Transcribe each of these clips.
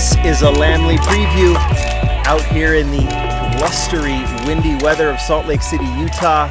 This is a Lamborghini preview out here in the blustery, windy weather of Salt Lake City, Utah.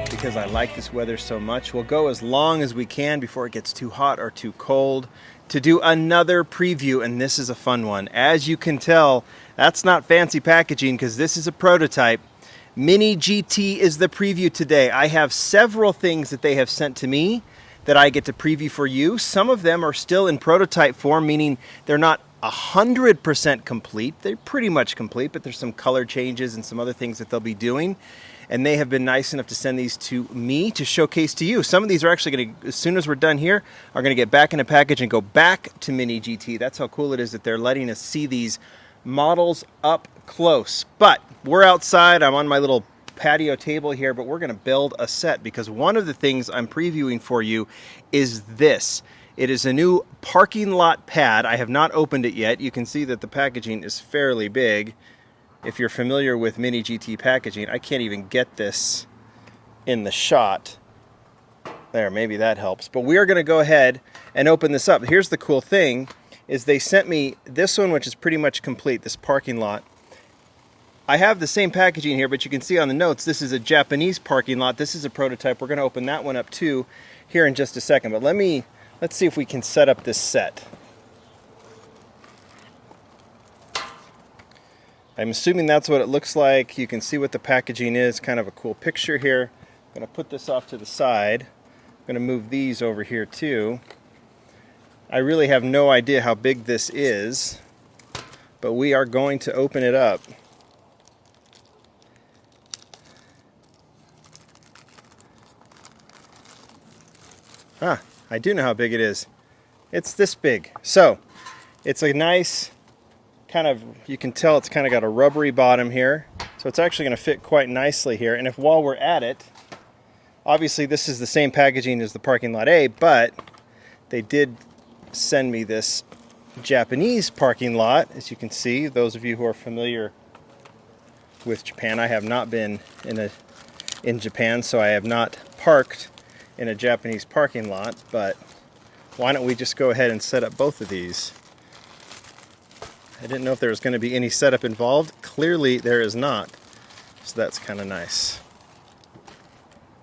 Because I like this weather so much, we'll go as long as we can before it gets too hot or too cold to do another preview, and this is a fun one. As you can tell, that's not fancy packaging because this is a prototype. Mini GT is the preview today. I have several things that they have sent to me that I get to preview for you. Some of them are still in prototype form, meaning they're not 100% complete. They're pretty much complete, but there's some color changes and some other things that they'll be doing. And they have been nice enough to send these to me to showcase to you. Some of these are actually going to, as soon as we're done here, are going to get back in a package and go back to Mini GT. That's how cool it is that they're letting us see these models up close. But we're outside. I'm on my little patio table here, but we're going to build a set because one of the things I'm previewing for you is this. It is a new parking lot pad. I have not opened it yet. You can see that the packaging is fairly big. If you're familiar with Mini GT packaging, I can't even get this in the shot. There, maybe that helps. But we are going to go ahead and open this up. Here's the cool thing, is they sent me this one, which is pretty much complete, this parking lot. I have the same packaging here, but you can see on the notes, this is a Japanese parking lot. This is a prototype. We're going to open that one up too here in just a second. But let's see if we can set up this set. I'm assuming that's what it looks like. You can see what the packaging is, kind of a cool picture here. I'm going to put this off to the side. I'm going to move these over here too. I really have no idea how big this is, but we are going to open it up. I do know how big it is. It's this big. So, it's a nice kind of, you can tell it's kind of got a rubbery bottom here. So it's actually going to fit quite nicely here. And if while we're at it, obviously this is the same packaging as the parking lot A, but they did send me this Japanese parking lot. As you can see, those of you who are familiar with Japan, I have not been in Japan, so I have not parked in a Japanese parking lot, but why don't we just go ahead and set up both of these? I didn't know if there was going to be any setup involved. Clearly there is not, so that's kind of nice.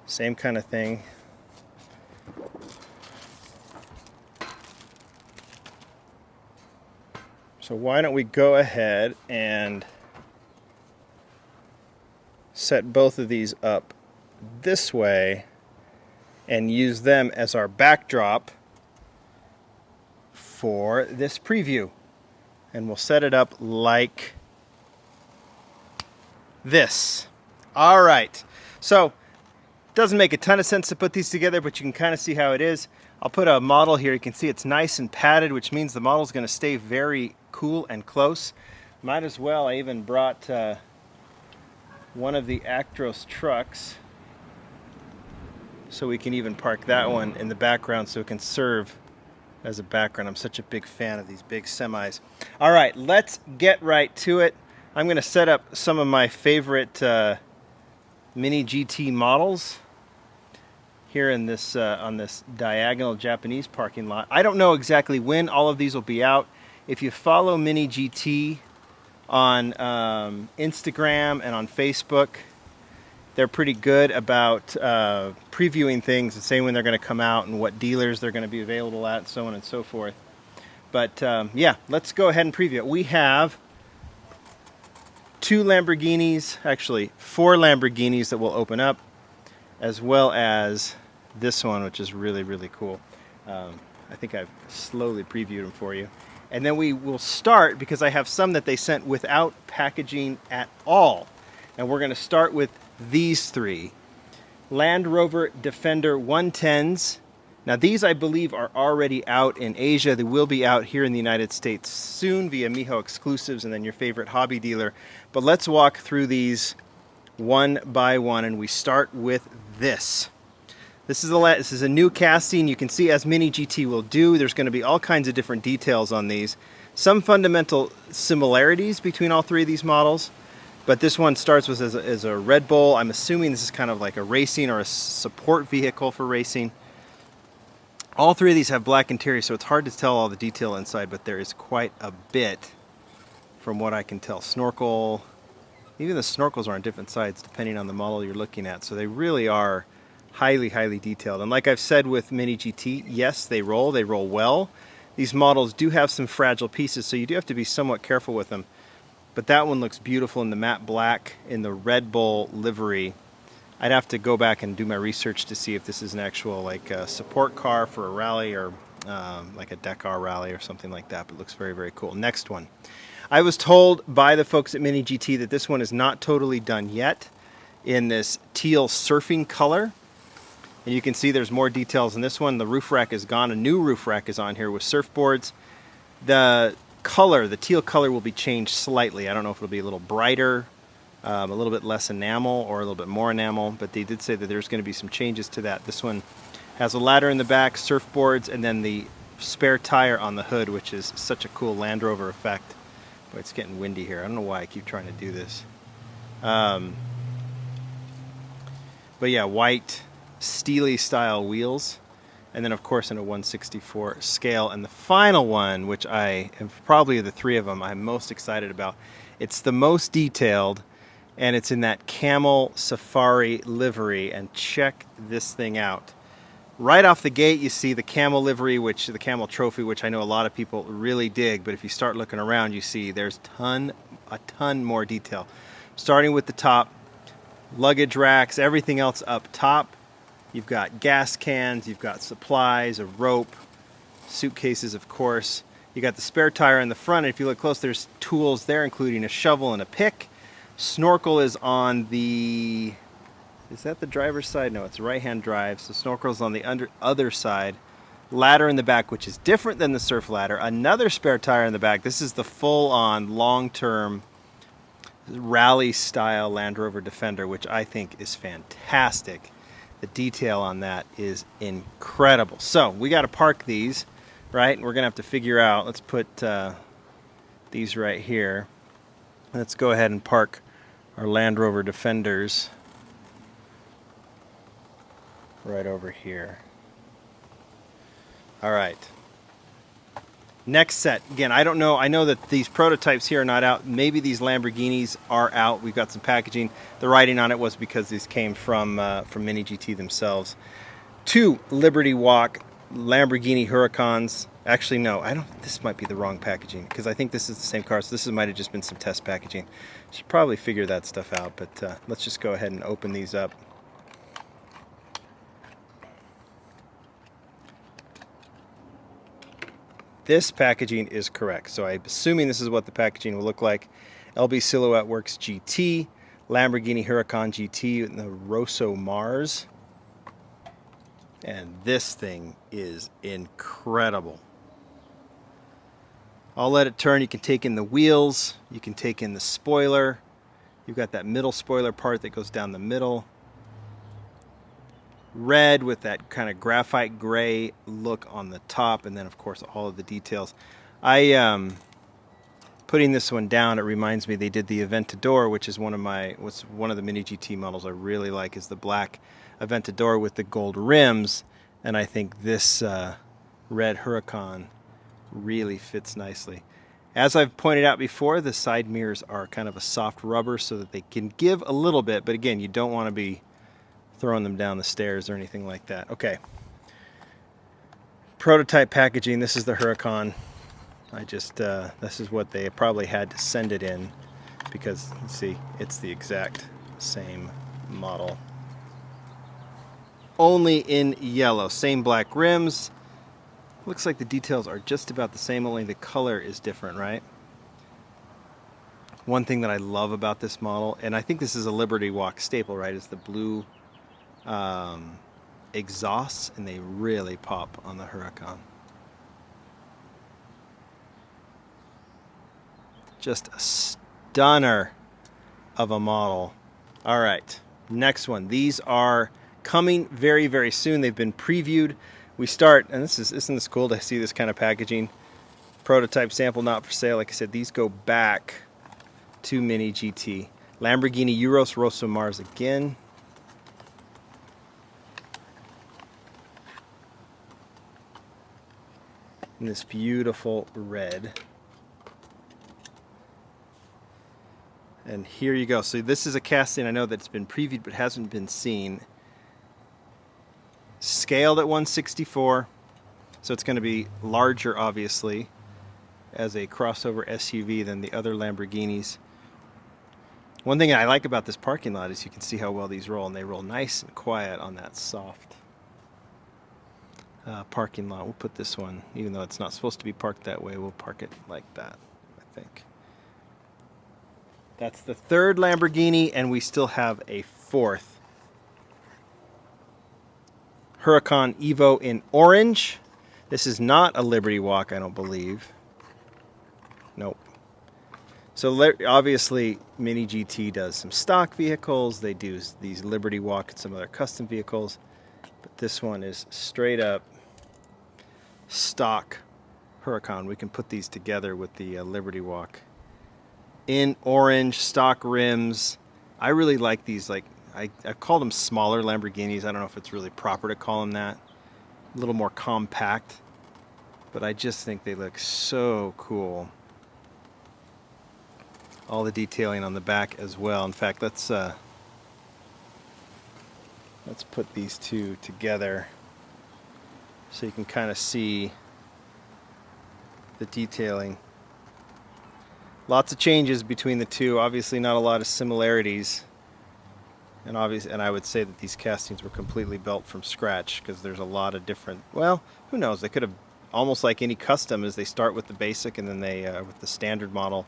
Same kind of thing. So why don't we go ahead and set both of these up this way and use them as our backdrop for this preview. And we'll set it up like this. All right. So, it doesn't make a ton of sense to put these together, but you can kind of see how it is. I'll put a model here. You can see it's nice and padded, which means the model is going to stay very cool and close. Might as well. I even brought one of the Actros trucks, so we can even park that one in the background so it can serve as a background. I'm such a big fan of these big semis. All right, let's get right to it. I'm going to set up some of my favorite Mini GT models here in this on this diagonal Japanese parking lot. I don't know exactly when all of these will be out. If you follow Mini GT on Instagram and on Facebook, they're pretty good about previewing things and saying when they're going to come out and what dealers they're going to be available at, so on and so forth. But yeah, let's go ahead and preview it. We have two Lamborghinis, actually 4 Lamborghinis that will open up, as well as this one, which is really, really cool. I think I've slowly previewed them for you. And then we will start, because I have some that they sent without packaging at all. And we're going to start with these 3. Land Rover Defender 110s. Now these, I believe, are already out in Asia. They will be out here in the United States soon via Miho exclusives and then your favorite hobby dealer. But let's walk through these one by one, and we start with this. This is a new casting. You can see, as Mini GT will do, there's going to be all kinds of different details on these. Some fundamental similarities between all 3 of these models. But this one starts with as a Red Bull. I'm assuming this is kind of like a racing or a support vehicle for racing. All three of these have black interior, so it's hard to tell all the detail inside, but there is quite a bit from what I can tell. Snorkel, even the snorkels are on different sides depending on the model you're looking at, so they really are highly, highly detailed. And like I've said with Mini GT, yes, they roll well. These models do have some fragile pieces, so you do have to be somewhat careful with them. But that one looks beautiful in the matte black, in the Red Bull livery. I'd have to go back and do my research to see if this is an actual like support car for a rally or like a Dakar rally or something like that, but it looks very, very cool. Next one. I was told by the folks at Mini GT that this one is not totally done yet in this teal surfing color. And you can see there's more details in this one. The roof rack is gone. A new roof rack is on here with surfboards. The color, the teal color, will be changed slightly. I don't know if it'll be a little brighter, a little bit less enamel, or a little bit more enamel, but they did say that there's going to be some changes to that. This one has a ladder in the back, surfboards, and then the spare tire on the hood, which is such a cool Land Rover effect. Boy, it's getting windy here. I don't know why I keep trying to do this. But yeah, white steely style wheels, and then of course in a 1/64 scale. And the final one, which I am probably of the three of them I'm most excited about, it's the most detailed, and it's in that Camel Safari livery. And check this thing out. Right off the gate you see the Camel livery, which the Camel trophy, which I know a lot of people really dig, but if you start looking around you see there's a ton more detail. Starting with the top, luggage racks, everything else up top. You've got gas cans, you've got supplies, a rope, suitcases, of course. You got the spare tire in the front, and if you look close, there's tools there, including a shovel and a pick. Snorkel is on the... is that the driver's side? No, it's right-hand drive, so snorkel's on the other side. Ladder in the back, which is different than the surf ladder. Another spare tire in the back. This is the full-on, long-term rally-style Land Rover Defender, which I think is fantastic. The detail on that is incredible. So we got to park these, right? And we're going to have to figure out, let's put these right here. Let's go ahead and park our Land Rover Defenders right over here. All right. Next set. Again, I don't know. I know that these prototypes here are not out. Maybe these Lamborghinis are out. We've got some packaging. The writing on it was because these came from Mini GT themselves. 2 Liberty Walk Lamborghini Huracans. Actually, no. This might be the wrong packaging because I think this is the same car. So this might have just been some test packaging. Should probably figure that stuff out. But let's just go ahead and open these up. This packaging is correct, so I'm assuming this is what the packaging will look like. LB Silhouette Works GT, Lamborghini Huracan GT, and the Rosso Mars. And this thing is incredible. I'll let it turn. You can take in the wheels, you can take in the spoiler. You've got that middle spoiler part that goes down the middle. Red with that kind of graphite gray look on the top, and then of course all of the details. Putting this one down, it reminds me they did the Aventador, which is one of the Mini GT models I really like, is the black Aventador with the gold rims, and I think this red Huracan really fits nicely. As I've pointed out before, the side mirrors are kind of a soft rubber so that they can give a little bit, but again, you don't want to be throwing them down the stairs or anything like that. Okay. Prototype packaging. This is the Huracan. This is what they probably had to send it in because, see, it's the exact same model. Only in yellow. Same black rims. Looks like the details are just about the same, only the color is different, right? One thing that I love about this model, and I think this is a Liberty Walk staple, right, is the blue exhausts, and they really pop on the Huracan. Just a stunner of a model. All right, next one. These are coming very, very soon. They've been previewed. We start, and isn't this cool to see this kind of packaging? Prototype sample not for sale. Like I said, these go back to Mini GT. Lamborghini Euros Rosso Mars again. in this beautiful red. And here you go. So this is a casting I know that's been previewed but hasn't been seen. Scaled at 1/64, so it's going to be larger, obviously, as a crossover SUV than the other Lamborghinis. One thing I like about this parking lot is you can see how well these roll, and they roll nice and quiet on that soft parking lot. We'll put this one, even though it's not supposed to be parked that way, we'll park it like that, I think. That's the third Lamborghini, and we still have a fourth. Huracan Evo in orange. This is not a Liberty Walk, I don't believe. Nope. So obviously Mini GT does some stock vehicles. They do these Liberty Walk and some other custom vehicles. But this one is straight up stock Huracan. We can put these together with the Liberty Walk. In orange, stock rims. I really like these. Like I call them smaller Lamborghinis. I don't know if it's really proper to call them that. A little more compact. But I just think they look so cool. All the detailing on the back as well. In fact, let's put these two together so you can kind of see the detailing. Lots of changes between the two. Obviously not a lot of similarities. And I would say that these castings were completely built from scratch because there's a lot of different, well, who knows, they could have, almost like any custom, is they start with the basic and then they with the standard model,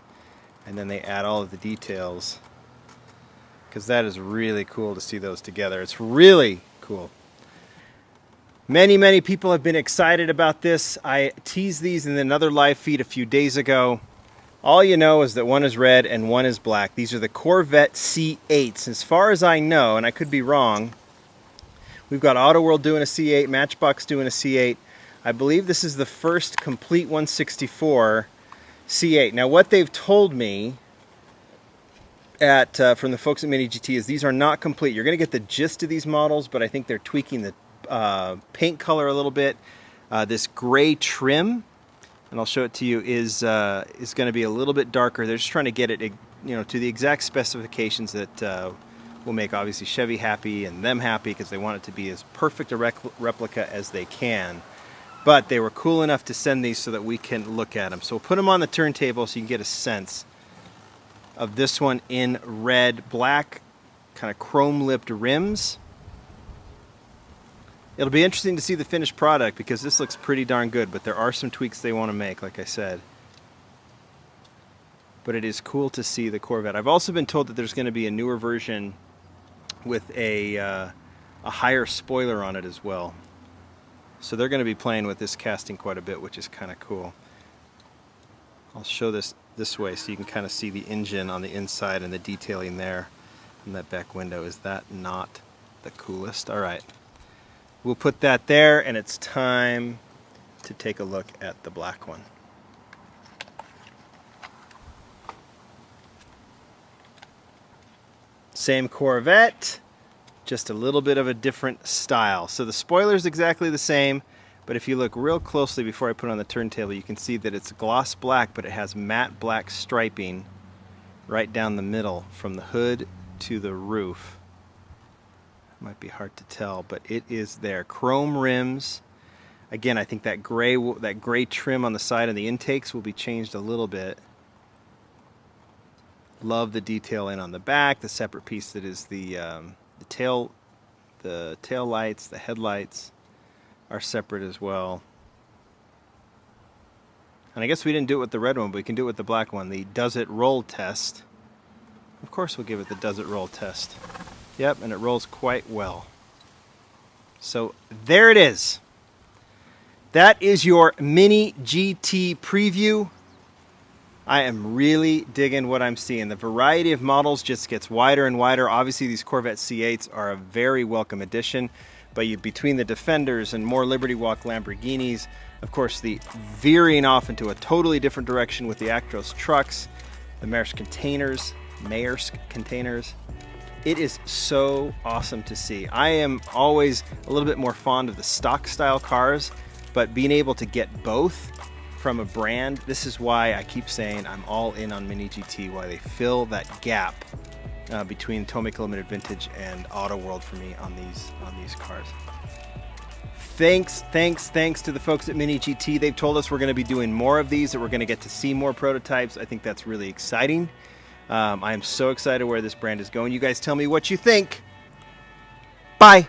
and then they add all of the details, because that is really cool to see those together. It's really cool. Many people have been excited about this. I teased these in another live feed a few days ago. All you know is that one is red and one is black. These are the Corvette C8s. As far as I know, and I could be wrong, we've got Autoworld doing a C8, Matchbox doing a C8. I believe this is the first complete 1/64 C8. Now what they've told me from the folks at Mini GT is these are not complete. You're going to get the gist of these models, but I think they're tweaking the paint color a little bit. This gray trim, and I'll show it to you, is going to be a little bit darker. They're just trying to get it, to the exact specifications that will make obviously Chevy happy and them happy, because they want it to be as perfect a replica as they can. But they were cool enough to send these so that we can look at them. So we'll put them on the turntable so you can get a sense of this one in red, black, kind of chrome-lipped rims. It'll be interesting to see the finished product because this looks pretty darn good, but there are some tweaks they want to make, like I said. But it is cool to see the Corvette. I've also been told that there's going to be a newer version with a higher spoiler on it as well. So they're going to be playing with this casting quite a bit, which is kind of cool. I'll show this way so you can kind of see the engine on the inside and the detailing there in that back window. Is that not the coolest? All right. We'll put that there, and it's time to take a look at the black one. Same Corvette, just a little bit of a different style. So the spoiler's exactly the same, but if you look real closely before I put it on the turntable, you can see that it's gloss black, but it has matte black striping right down the middle from the hood to the roof. Might be hard to tell, but it is there. Chrome rims. Again, I think that gray trim on the side of the intakes will be changed a little bit. Love the detailing on the back. The separate piece that is the tail lights, the headlights are separate as well. And I guess we didn't do it with the red one, but we can do it with the black one. The does it roll test. Of course we'll give it the does it roll test. Yep, and it rolls quite well. So there it is. That is your Mini GT preview. I am really digging what I'm seeing. The variety of models just gets wider and wider. Obviously, these Corvette C8s are a very welcome addition. But between the Defenders and more Liberty Walk Lamborghinis, of course, the veering off into a totally different direction with the Actros trucks, the Maersk containers. It is so awesome to see. I am always a little bit more fond of the stock style cars, but being able to get both from a brand. This is why I keep saying I'm all in on Mini GT, why they fill that gap between Tomic Limited Vintage and Auto World for me on these cars. Thanks to the folks at Mini GT. They've told us we're going to be doing more of these, that we're going to get to see more prototypes. I think that's really exciting. I am so excited where this brand is going. You guys tell me what you think. Bye.